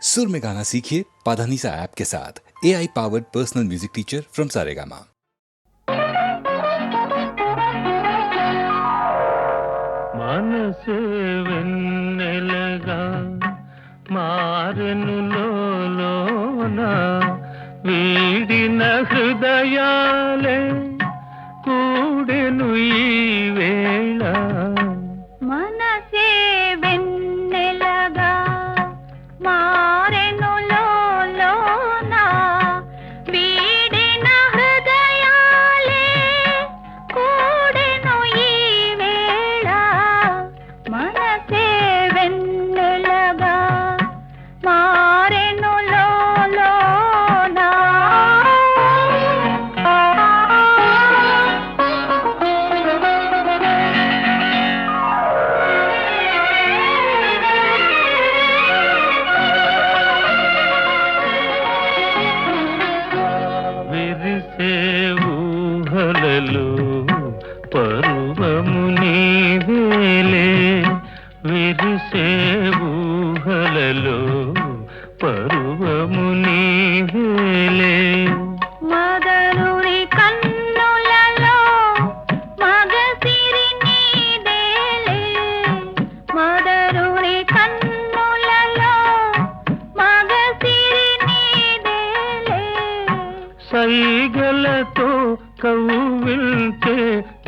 सुर में गाना सीखिए पाधानीसा ऐप के साथ। AI powered personal music teacher from Saregama. మనసు వెన్నెలగా మారెను లోలోన వీడిన హృదయాలే కూడెను ఈ వేళ మనసే వెన్నెలగా మారెను లోలోన వీడిన హృదయాలే కూడెను ఈ వేళ మనసే వెన్నెలగా మారెను లోలోన విరిసే ఊహలలో పర్వము నీవేలే విరిసే ఊహలలో పర్వము నీవేలే మదనుని కన్నులలో మగసిరి నీదేలే మదనుని కన్నులలో మగసిరి నీదేలే సైగలతో కవ్విల్చే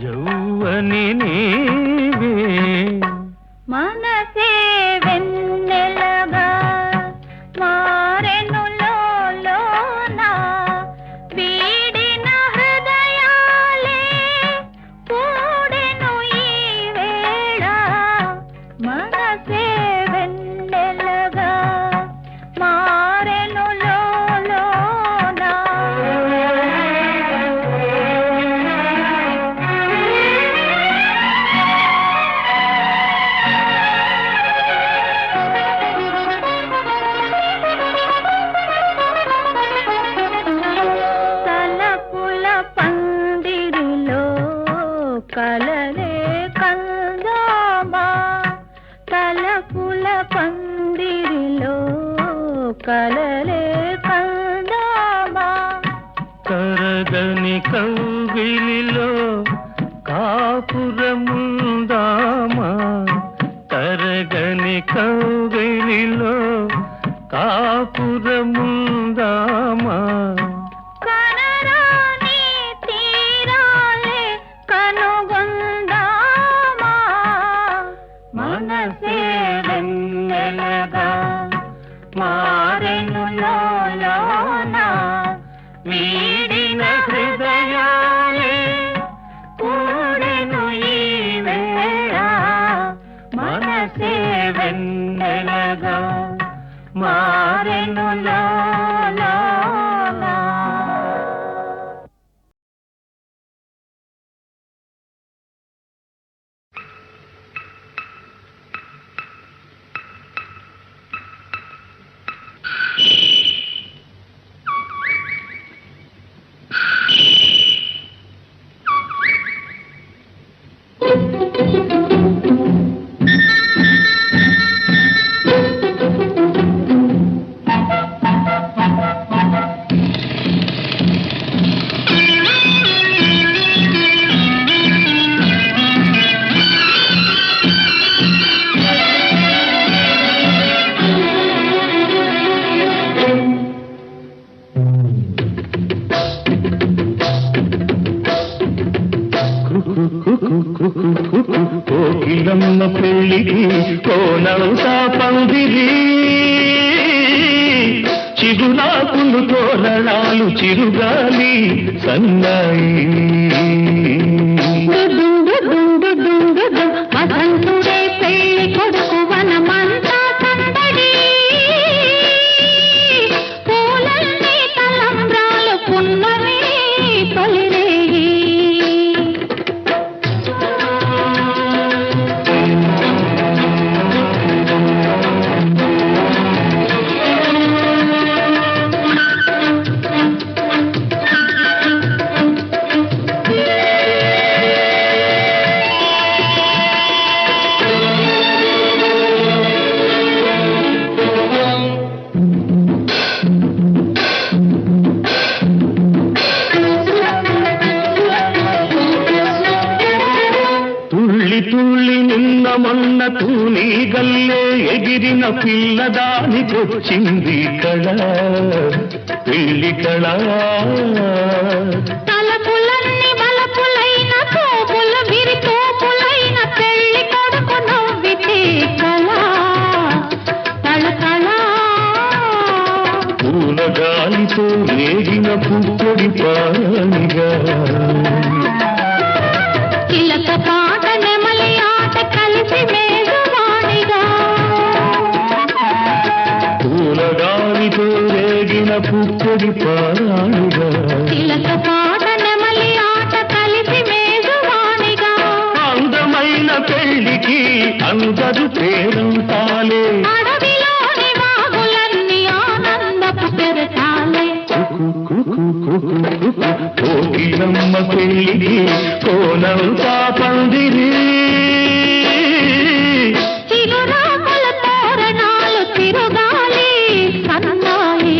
యౌవని నీవే మనసే వెన్నెలగా మారెను లోలోన వీడిన హృదయాలే కూడెను ఈ వేళ మనసే వెన్నెలగా మారెను తలపుల పందిరిలో కలలే కందామా తలపుల పందిరిలో కలలే కందామా కరగని కౌగిలిలో కాపురముందామా తరగని కౌగిలిలో కాపురముందామా కనరాని తీరాలే కనుగొందామా మనసే వెన్నెలగా మారెను లోలోన వీడిన హృదయాలే కూడెను ఈ వేళ మనసే వెన్నెలగా మారెను లోలోన కోకిలమ్మ పెళ్ళికి కోనవుతా పందిరి చిగురాకులు తోరణాలు చిరుగాలి సన్నాయి వసంతుడే పెళ్లి కొడుకు వనమంతా సందడి పూలన్నీ తలంబ్రాలు పున్నమి తొలిరేగి మొన్న తూనీ గల్లే ఎగిరిన పిల్లదానికొచ్చింది కళ పెళ్లి కళ తలపులన్నీ బలపులైన తోపులు విరితోపులైన పెళ్లి కొడుకు నవ్వితే కళ తళతళ పూల గాలితో రేగిన పుప్పొడి పానిగా చిలక పాట నెమలి ఆట కలిసి మేఘవాణిగా పూల గాలితో రేగిన పుప్పొడి పానిగా చిలక పాట నెమలి ఆట కలిసి మేఘవాణిగా అందమైన పెళ్లికి అందరు పేరంతాలే అడవిలోని వాగులన్నీ ఆనందపు పెరటాలే కోకిలమ్మ పెళ్లికి కోనంతా పందిరి చిగురాకుల తోరణాలు తిరుగాలి సన్నాయి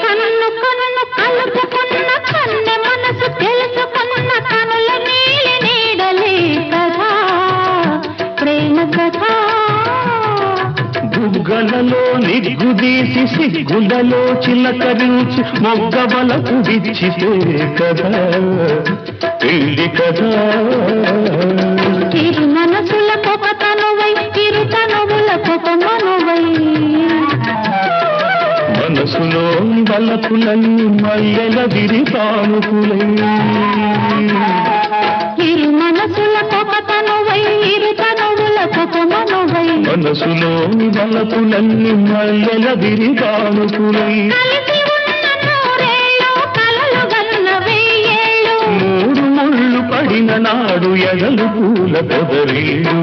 కన్ను కన్ను కలుపుకున్న కన్నె మనసు తెలుసుకున్న కనుల నీలి నీడలే కదా ప్రేమ కదా బుగ్గలలో నిగ్గుదీసి సిగ్గులలో చిలకరించి మొగ్గబలకు విచ్చితే కదా పెళ్లి కదా చిరు మనసులకొక తనువై చిరు తనువులకొక మనువై మనసులో బలపులన్నీ మల్లెల విరితానుకులై చిరు మనసులకొక తనువై ఇరు తనువులకొక మనువై మనసులో బలపులన్నీ మల్లెల విరితానుకులై కలిసి ఉన్న నూరేళ్ళు కలలు గన్న వెయ్యేళ్ళు మూడు ముళ్ళు పడిన నాడు ఎగలు పూల పొదరీడు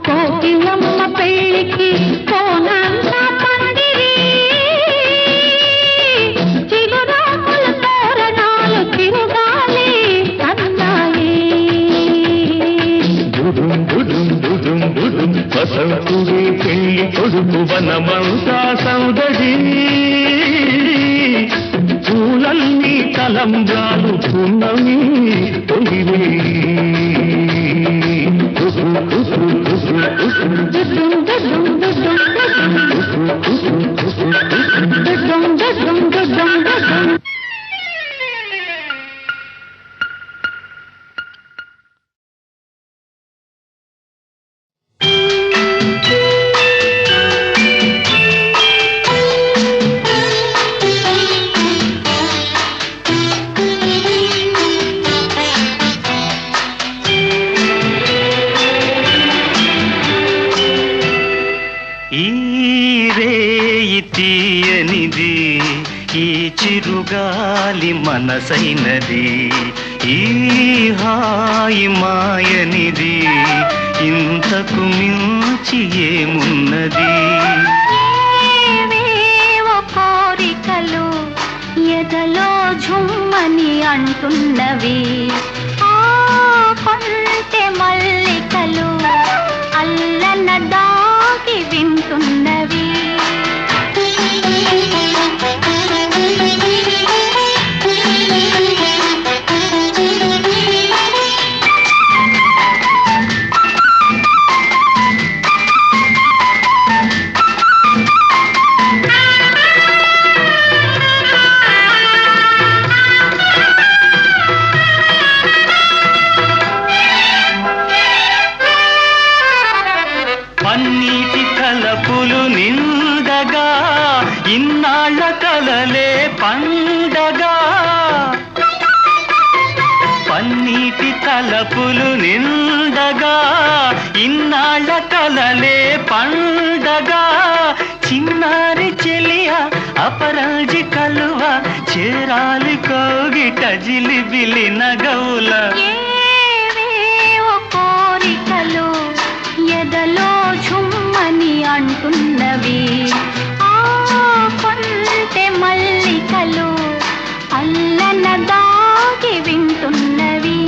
కోకిలమ్మ పెళ్లికి కోనంతా పందిరి చిగురాకుల తోరణాలు తిరుగాలి సన్నాయి దుడుం దుడుం దుడుం దుడుం వసంతుడి పెళ్లి కొడుకు వనమంతా సౌదడి పూలన్నీ తలంబ్రాలు పున్నమి తొలివే దుడ్డుం దుడ్డుం దుడ్డుం దుడ్డుం దుడ్డుం దుడ్డుం దుడ్డుం దుడ్డుం ఈ రేయి తీయనిది ఈ చిరుగాలి మనసైనది ఈ హాయి మాయనిది ఇంతకు మించి ఏమున్నది ఏవేవో కోరికలు ఎదలో ఝుమ్మని అంటున్నవి ఆ కొంటె మల్లికలు అల్లన దాగి వింటున్నవి పన్నీటి తలపులు నిండగా ఇన్నాళ్ళ కలలే పండగా పన్నీటి తలపులు నిండగా ఇన్నాళ్ళ కలలే పండగా చిన్నారి చెలియ అపరాజి కలువ చేరాలి కోగిట జిలిబిలి నగవుల ఏవేవో కోరికలు ఎదలో ఝుమ్మని అంటున్నవి ఆ పైన దాగి వింటున్నవి.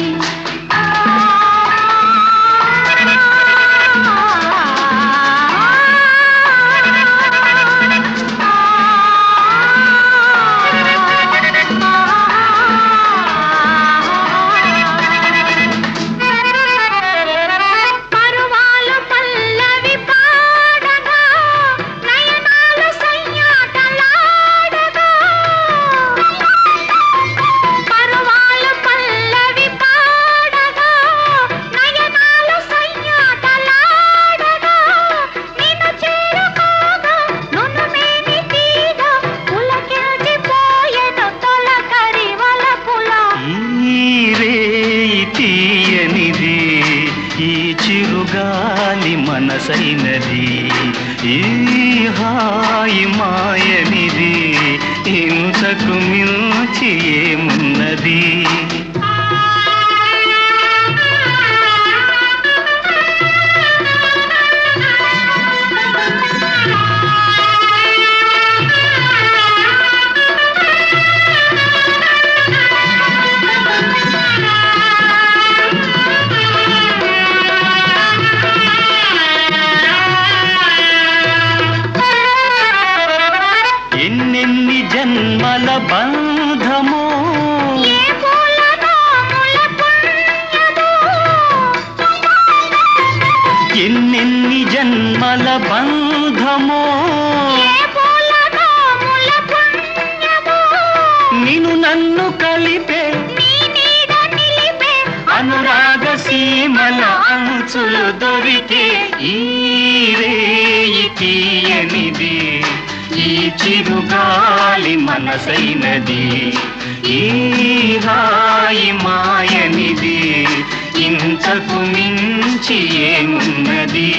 మనసైనది ఈ హాయి మాయనిది ఇంతకు మించి ఏమున్నది. ఎన్నెన్ని జన్మల బంధమో ఎన్నెన్ని జన్మల బంధమో నిన్ను నన్ను కలిపే అనురాగ సీమల అంచులు దొరికే ఈ రేయి తీయనిది ఈ చిరుగాలి మనసైనది ఈ హాయి మాయనిది ఇంతకు మించి ఏమున్నది.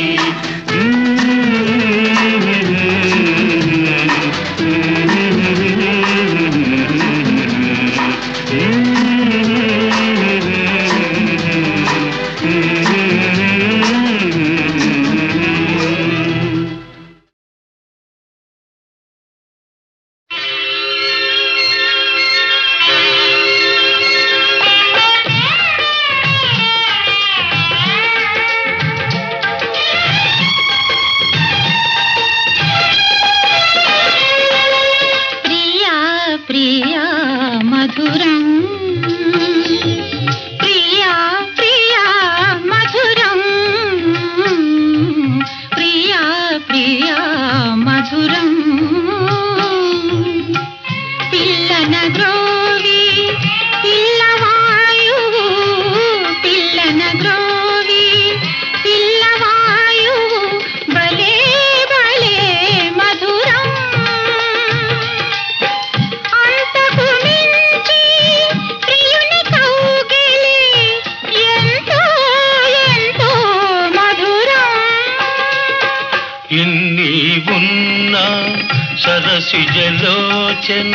సరసిజలోచన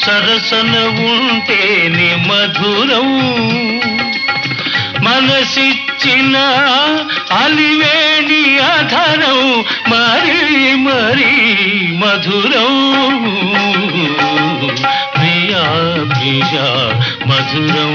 సరసన ఉంటేనే మధురం మనసిచ్చిన అలివేణి అధరం మరీ మరీ మధురం ప్రియా ప్రియా మధురం.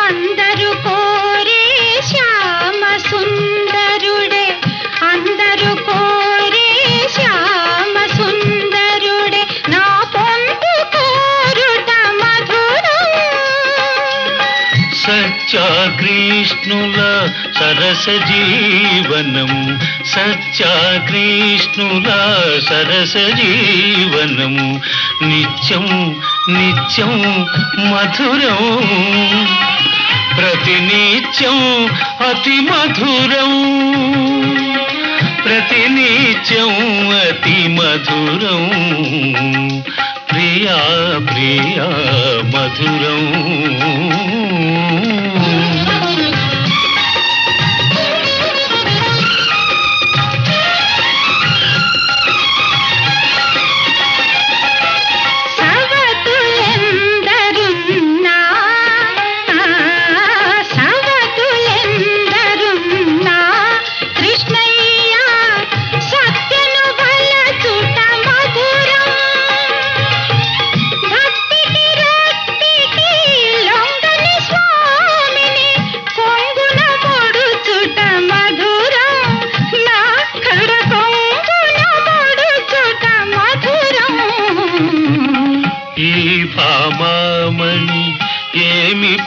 అందరూ కోరే శ్యామ సుందరుడే అందరూ కోరే శ్యామ సుందరుడే నా పొందు కోరుట మధురం. సత్యాకృష్ణుల సరస జీవనం సత్యాకృష్ణుల సరస జీవనం నిత్యం నిత్యం మధురం ప్రతినిత్యం అతి మధురం ప్రతినిత్యం అతి మధురం ప్రియా ప్రియా మధురం.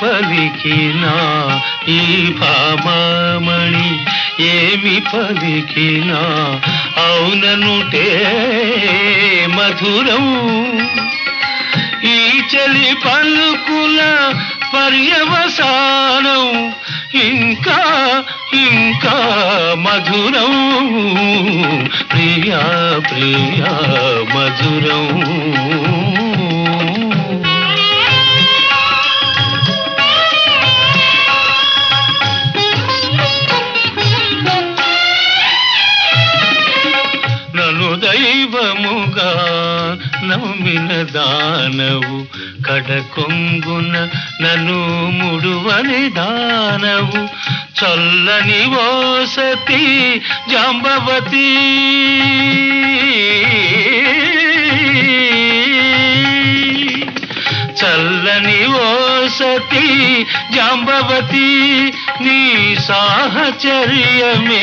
పలికినా ఈ భామామణి ఏమి పలికినా అవుననుటే మధురం ఈ చలి పలుకుల పర్యవసానం ఇంకా ఇంకా మధురం ప్రియా ప్రియా మధురం నన్ను దైవముగా నమ్మిన దానవు కడకొంగున నన్ను ముడువని దానవు చల్లని ఓసతి జాంబవతి చల్లని ఓసతి జాంబవతి నీ సాహచర్యమే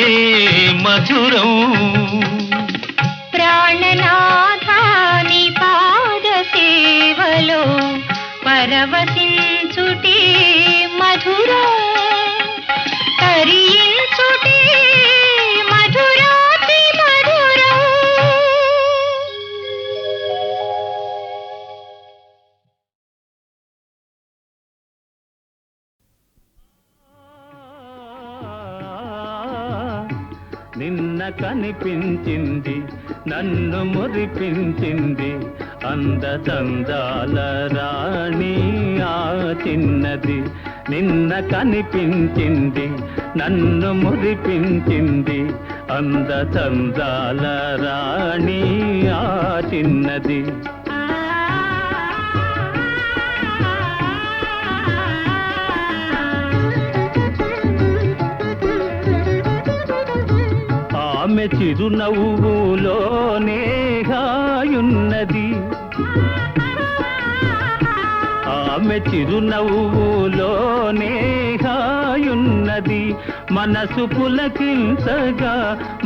మధురం ప్రాణనాథాని పాద సేవలో పరవశించుటే మధురం తరించుటే మధురాతి మధురం నిన్న కనిపించింది నన్ను మురిపించింది అందచందాల రాణి ఆ చిన్నది నిన్న కనిపించింది నన్ను మురిపించింది అందచందాల రాణి ఆ చిన్నది ఆమె చిరునవ్వులోనే హాయున్నది ఆమె చిరునవ్వులోనే హాయున్నది మనసు పులకించగా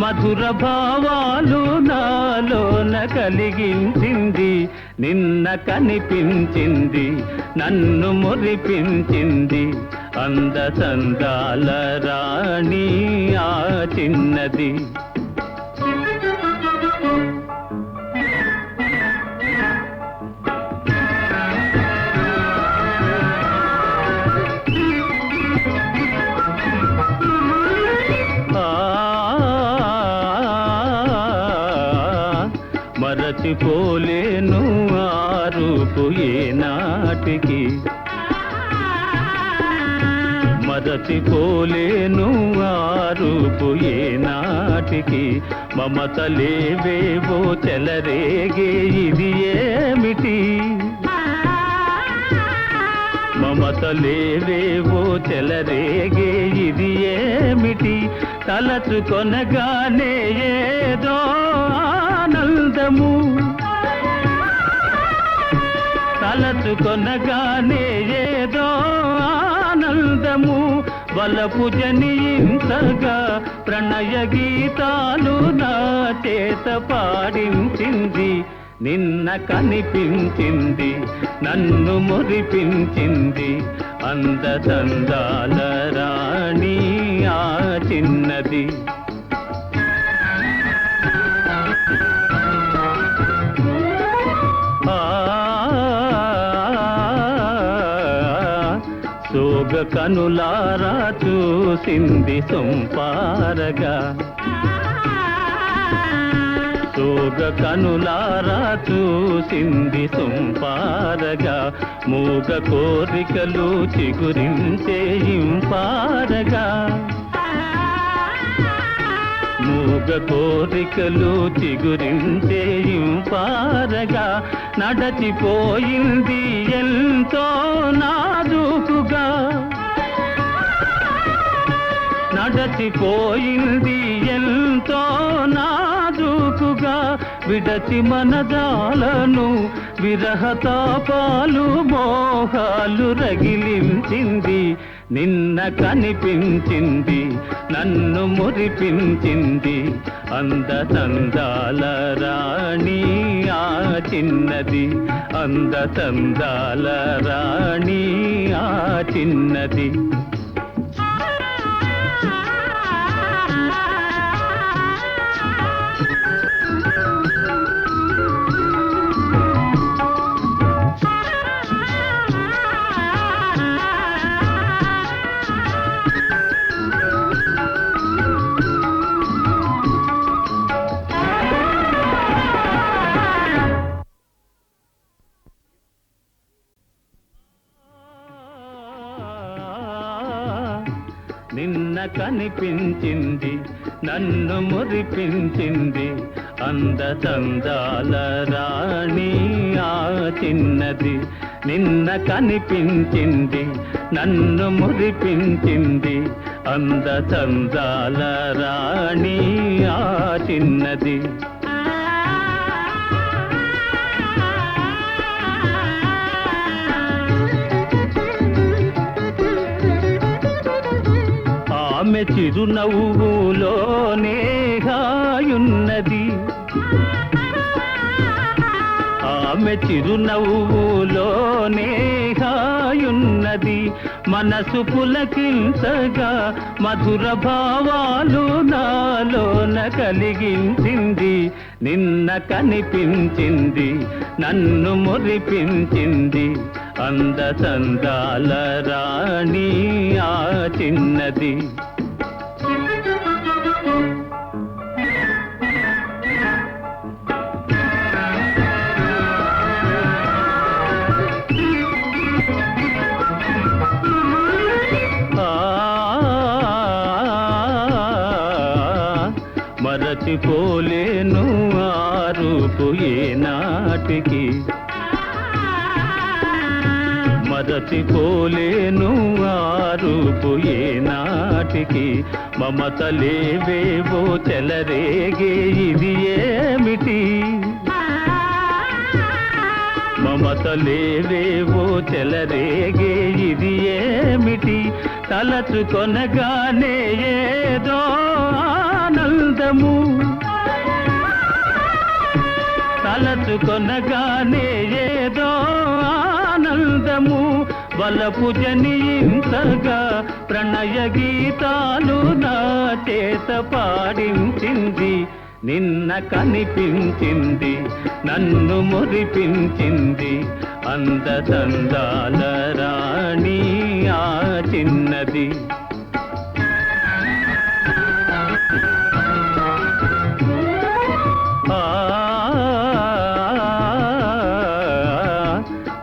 మధుర భావాలు నాలోన కలిగించింది నిన్న కనిపించింది నన్ను మురిపించింది అందచందాల రాణి ఆ చిన్నది మరచిపోలేను ఆ రూపు ఏనాటికి మరచిపోలేను ఆ రూపు ఏనాటికి మమతలేవేవో చెలరేగే ఇది ఏమిటి మమతలేవేవో చెలరేగే ఇది ఏమిటి తలచుకొనగానే ఏదో ఆనందము తలచుకొనగానే ఏదో ఆనందము వలపు జనించగా ప్రణయ గీతాలు నా చేత పాడించింది నిన్న కనిపించింది నన్ను మురిపించింది అందచందాల రాణి ఆ చిన్నది సోగ కనులారా చూసింది సొంపారగా సోగ కనులారా చూసింది సొంపారగా మూగ కోరికలు చిగురించే ఇంపారగా మూగ కోరికలు చిగురించే ఇంపారగా నడచిపోయింది ఎంతో నాజూకుగా నడచిపోయింది ఎంతో నాజూకుగా విడచి మనదాలను విరహతాపాలు మోహాలు రగిలించింది నిన్న కనిపించింది నన్ను మురిపించింది అందచందాల రాణి ఆ చిన్నది అందచందాల రాణి ఆ చిన్నది నిన్న కనిపించింది నన్ను మురిపించింది అందచందాల రాణి ఆ చిన్నది నిన్న కనిపించింది నన్ను మురిపించింది అందచందాల రాణి ఆ చిన్నది ఆమె చిరునవ్వులోనే హాయున్నది ఆమె చిరునవ్వులోనే హాయున్నది మనసు పులకించగా మధుర భావాలు నాలోన కలిగించింది నిన్న కనిపించింది నన్ను మురిపించింది అందచందాల రాణి ఆ చిన్నది మరచిపోలేను ఆ రూపు ఏనాటికి మరచిపోలేను ఆ రూపు ఏనాటికి మమతలేవేవో చెలరేగే ఇది ఏమిటి మమతలేవేవో చెలరేగే ఇది ఏమిటి తలచుకొనగానే ఏదో ఆనందము తలచుకొనగానే ఏదో ఆనందము వలపు జనించగా ప్రణయ గీతాలు నా చేత పాడించింది నిన్న కనిపించింది నన్ను మురిపించింది అందచందాల రాణి ఆ చిన్నది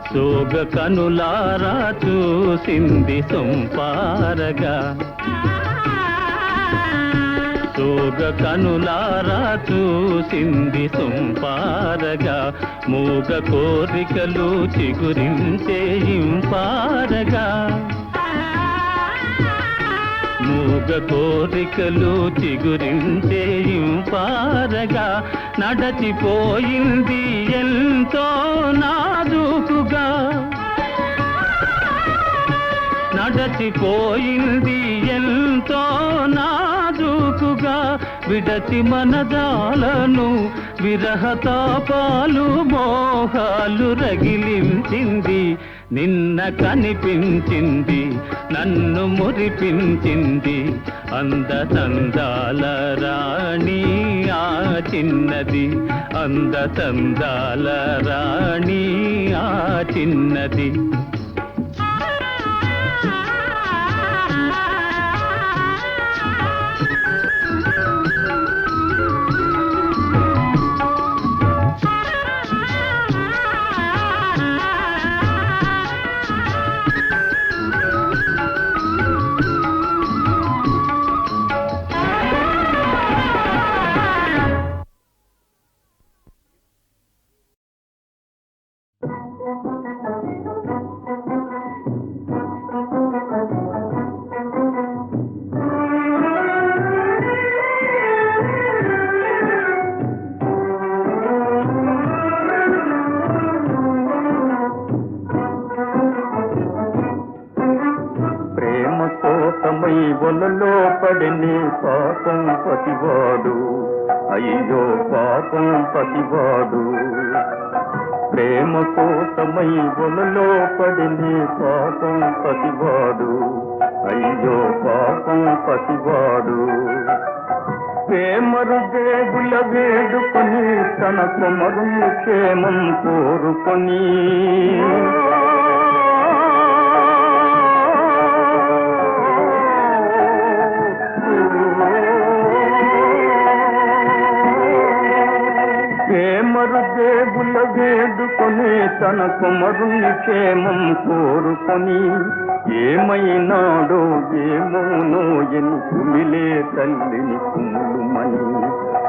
సోగ కనులారా చూసింది సొంపారగా సోగ కనులారా చూసింది సొంపారగా మూగ కోరికలు చిగురించే ఇంపారగా మూగ కోరికలు చిగురించే ఇంపారగా నడచిపోయింది ఎంతో నాజూకుగా నడచిపోయింది ఎంతో నాజూకుగా విడచి మనదాలను విరహతాపాలు మోహాలు రగిలించింది నిన్న కనిపించింది నన్ను మురిపించింది అందచందాల రాణి ఆ చిన్నది అందచందాల రాణి ఆ చిన్నది అయ్యో పాపం పతివాడు ప్రేమ కోసమై వలలో పడిని పాపం పతివాడు అయ్యో పాపం పతివాడు ప్రేమరు దేవుల వేడుకొని తన కుమరు క్షేమం కోరుకొని ప్రేమరు దేవుల వేడుకొని తన కుమరుని క్షేమం కోరుకొని ఏమైనాడో ఏమోనో ఎని కుమిలే తల్లిని కుములుమని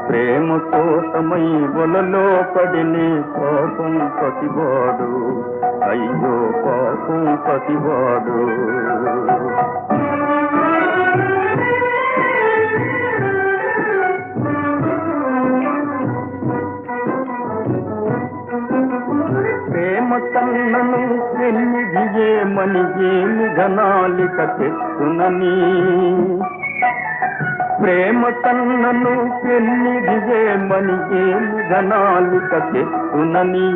ప్రేమ కోసమై వలలో పడిని పాపం పతివాడు అయ్యో పాపం పతివాడు ప్రేమ కన్నను పెన్నిదియేమని ఏమి ఘనాలిక తెచ్చునని ప్రేమ కన్నను పెన్నిదియేమని ఏమి ఘనాలిక తెచ్చునని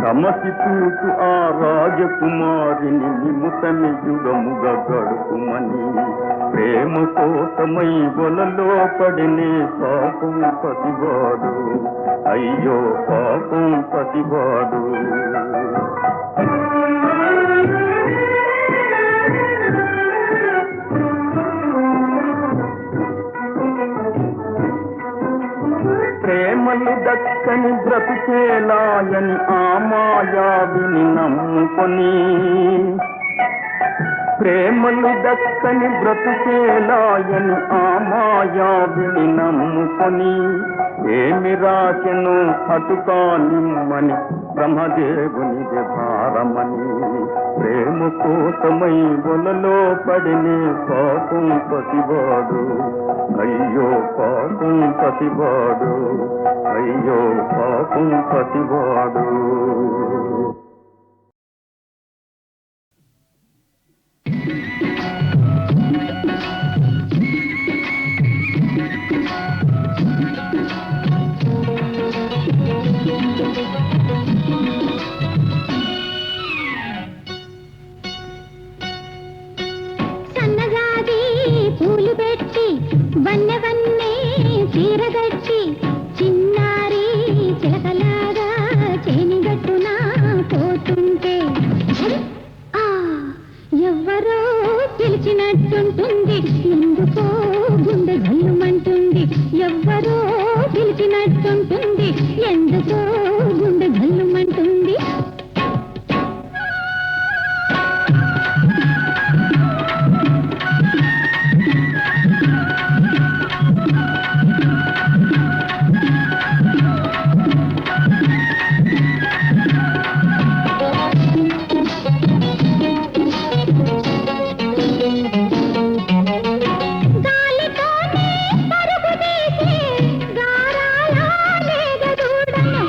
రమసి చూచు ఆ రాజకుమారిని నిముతని యుగముగా గడుపుమని ప్రేమ కోసమై వలలో పడినే పాపం పతివాడు అయ్యో పాపం పతివాడు ప్రేమలు దక్కని బ్రతుకేలాయని ఆ మాయావిని నమ్ముకొని ప్రేమలు దక్కని బ్రతుకేలాయని ఆ మాయావిని నమ్ముకొని ఏమి రాకెను అటుకా నిమ్మని బ్రహ్మదేవుని భారమని ప్రేమ కోసమై వలలో పడిని పాపం పతివాడు అయ్యో పాపం పతివాడు అయ్యో పాపం పతివాడు సన్నజాజి పూలు పెట్టి వన్నె వన్నె చీరగట్టి చిన్నారి చిలకలాగా చేనిగట్టున పోతుంటే ఆ ఎవ్వరో పిలిచినట్టుంటుంది ఎందుకో గుండె జల్లుమంటుంది ఎవ్వరో పిలిచినట్టుంటుంది ఎందుకో గుండె జల్లుమంటుంది గాలితోనే పరుగు తీసే గారాల లేగదూడను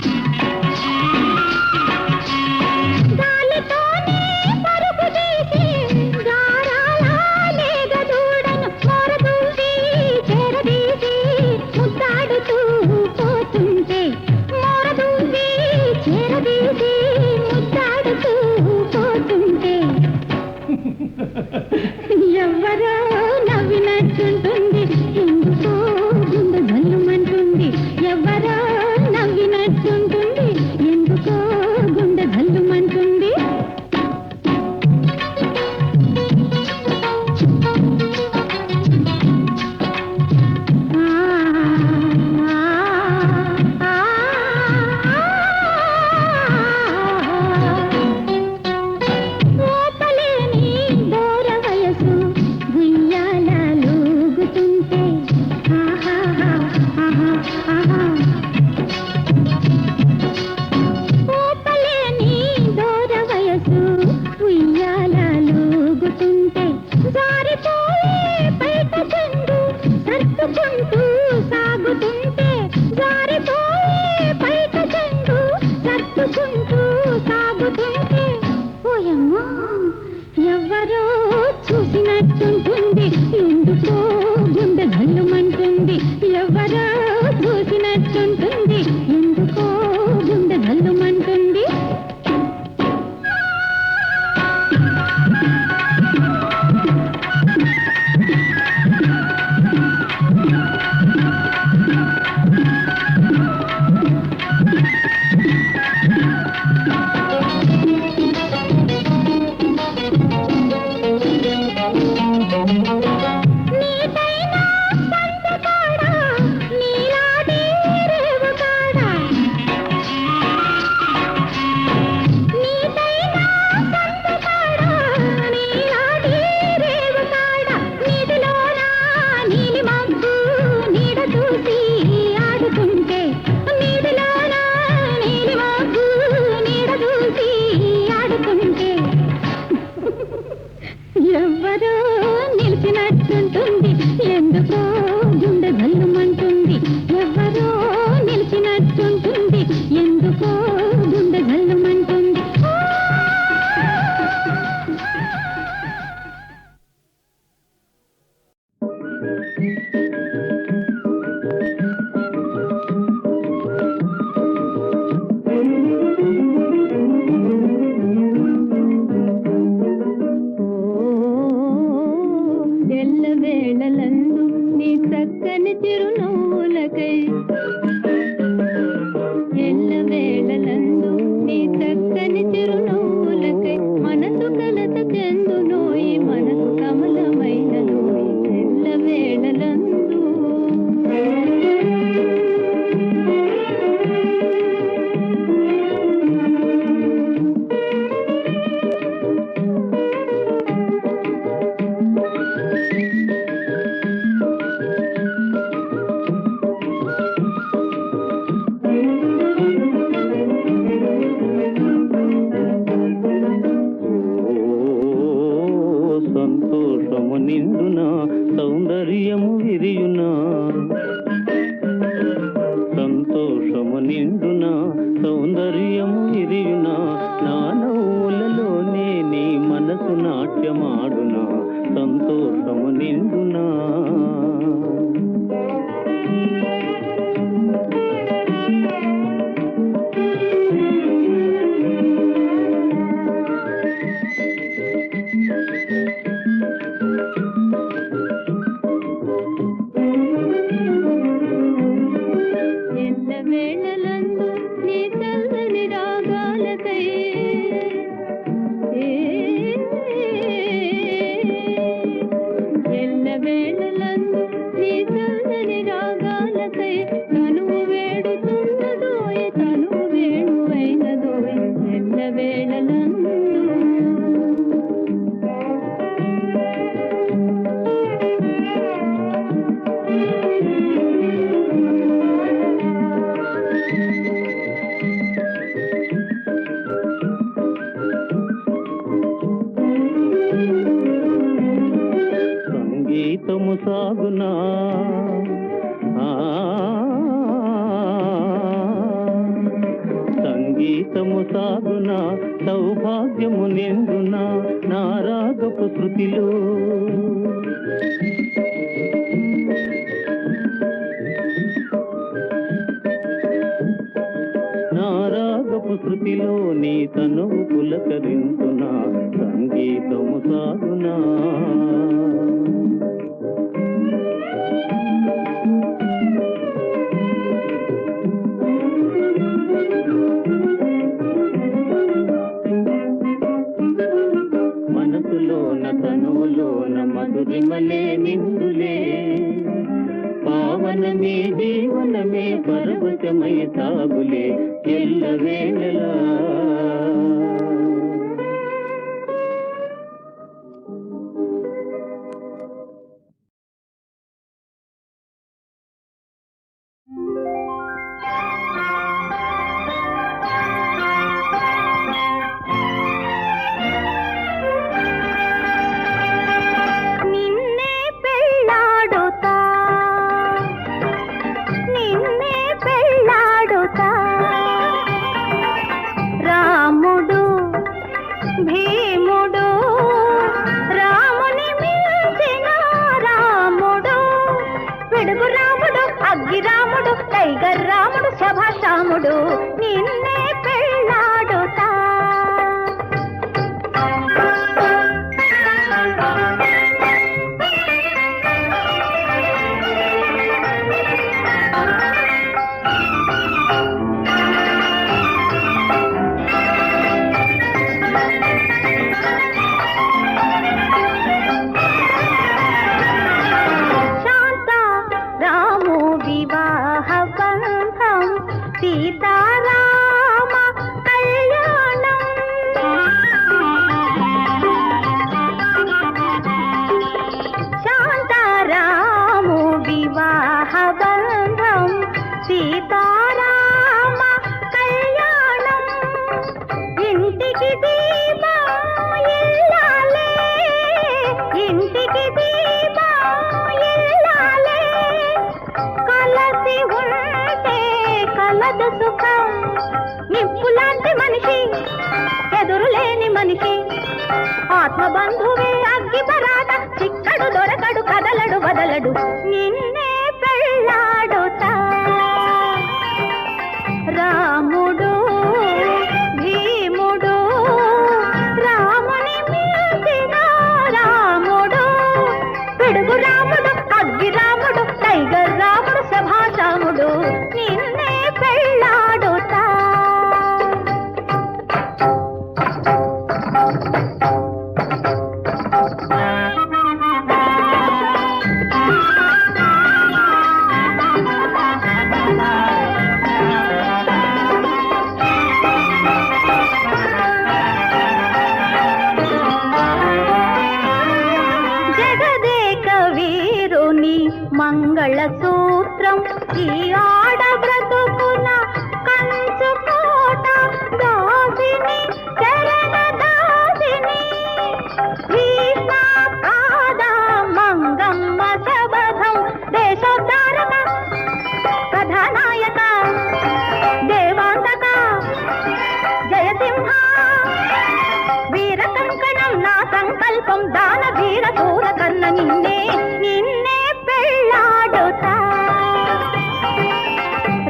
నిండున సౌందర్యము ఇరియున నా నవ్వులలోనే నీ మనసు నాట్యమాడున సంతోషము నిండునా వేళలందు నీ చల్లని రాగాలకై ఎల్ల వేళలందు నీ చల్లని రాగాలకై తనువు వేడుతున్నదోయ్ తనువు వేణువైనదోయ్ ఎల్ల వేళలందు సంగీతము సాగునా సంగీతము సాగునా సౌభాగ్యము నిండునా నా రాగపు శృతిలో నా రాగపు శృతిలో నీ తనువు పులకరించునా సంగీతము సాగునా మనసులోన తనువులోన మధురిమలే నిందులే పావనమే జీవనమే పర్వతమై సాగులే ఎల్లవేళలా నిన్నే పెళ్ళాడుతా నిన్నే పెళ్ళాడుతా రాముడు భీముడు రాముని మించిన రాముడు పిడుగు రాముడు అగ్గి రాముడు టైగర్ రాముడు శభాష్ రాముడు నిన్నే పెళ్ళాడుతా శాంత రాము వివాహ బంధం సీతారామ కళ్యాణం శాంత రాము వివాహ బంధం సీతారామ కళ్యాణం ఇంటికి దీపం ఇల్లాలే ఇంటికి దీపం ఇల్లాలే కలసి ఉంటే కలదు సుఖం నిప్పులాంటి మనిషి ఎదురులేని మనిషి ఆత్మబంధువే అగ్గి పరాట చిక్కడు దొరకడు కదలడు వదలడు నిన్నే పెళ్ళాడుతా రాముడు భీముడు రాముని మించిన రాముడు పిడుగు రాముడు అగ్గి రాముడు టైగర్ రాముడు శభాష్ రాముడు నిన్నే పెళ్ళాడుతా పాపం దాన ధీర దూర కన్న నిన్నే నిన్నే పెళ్ళాడుతా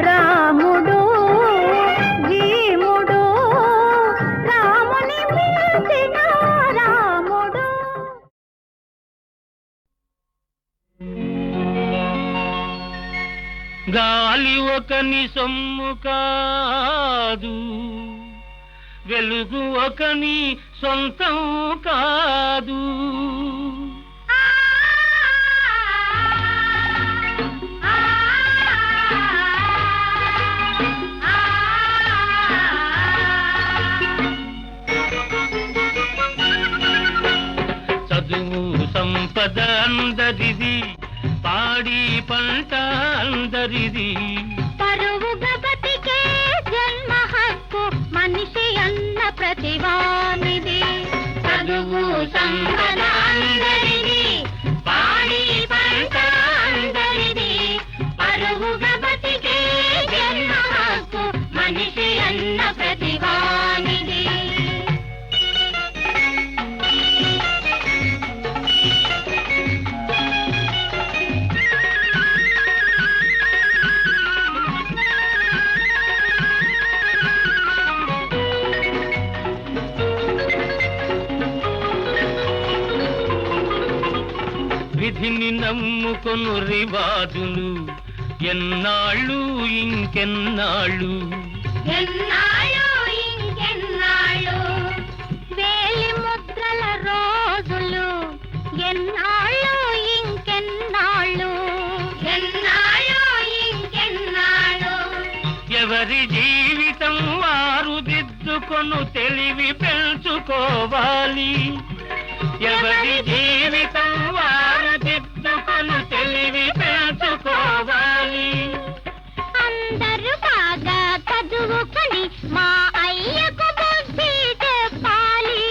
రాముడు భీముడు రాముని మించిన రాముడు. గాలి ఒకని సొమ్ము కాదు, వెలుగు ఒకని సొంతం కాదు. చదువు సంపద అందరిది, పాడి పంట అందరిది. పరువుగా బతికే జన్మ హక్కు మనిషి అన్న ప్రతివానిది. చదువు సంపద అందరిది, పాడి పంట అందరిది. పరువుగా బతికే జన్మ హక్కు మనిషి అన్న ప్రతివానిది. విధిని నమ్ముకొను రివాజులు ఎన్నాళ్ళు ఇంకెన్నాళ్ళు. ఎన్నాళ్ళు ఇంకెన్నాళ్ళు వేలి ముద్రల రోజులు ఎన్నాళ్ళు ఇంకెన్నాళ్ళు. ఎన్నాళ్ళు ఇంకెన్నాళ్ళు ఎవరి జీవితం వారు దిద్దుకొను తెలివి పెంచుకోవాలి. ఎవరి జీవితం వారు దిద్దుకొను తెలివి పెంచుకోవాలి. అందరూ బాగా చదువుకొని మా అయ్యకు బుద్ధి చెప్పాలి.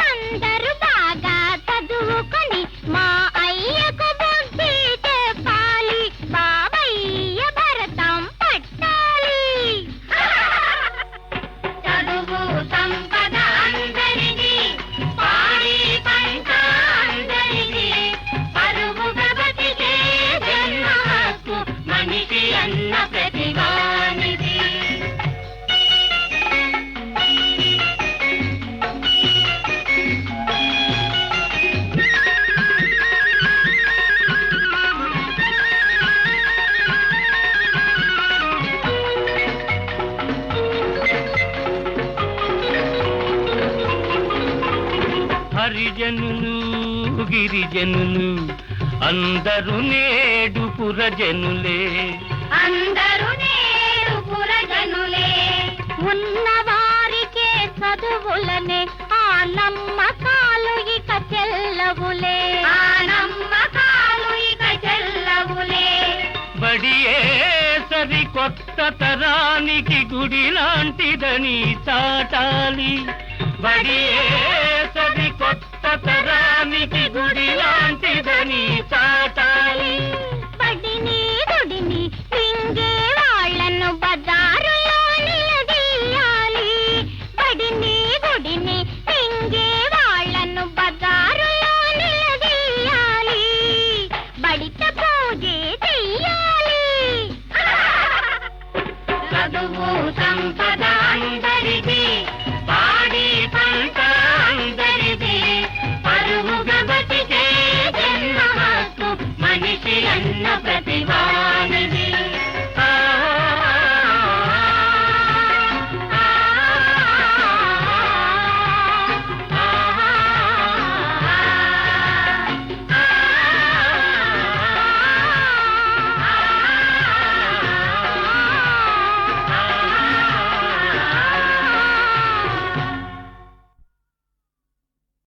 అందరూ బాగా చదువుకొని మా అయ్యకు బుద్ధి చెప్పాలి. బాబయ్య భరతం పట్టాలి. చదువు సంపద అందరిది, పాడి పంట అందరిది. పరువుగా బతికే జన్మ హక్కు మనిషి అన్న ప్రతివానిది. హరిజనులు గిరిజనులు అందరూ నేడు పురజనులే. అందరూ నేడు పురజనులే. ఉన్నవారికే చదువులనే ఆ నమ్మకాలు ఇక చెల్లవులే. ఆ నమ్మకాలు ఇక చెల్లవులే. బడియే సరి కొత్త తరానికి గుడి లాంటిదని చాటాలి. బడియే సరి కొత్త తరానికి గుడి లాంటిదని చాటాలి. బడిని గుడిని మింగే వాళ్ళను బజారులో నిలదీయాలి. బడిని గుడిని మింగే వాళ్ళను బజారులో నిలదీయాలి. బడిత పూజే చెయ్యాలి. చదువు సంపద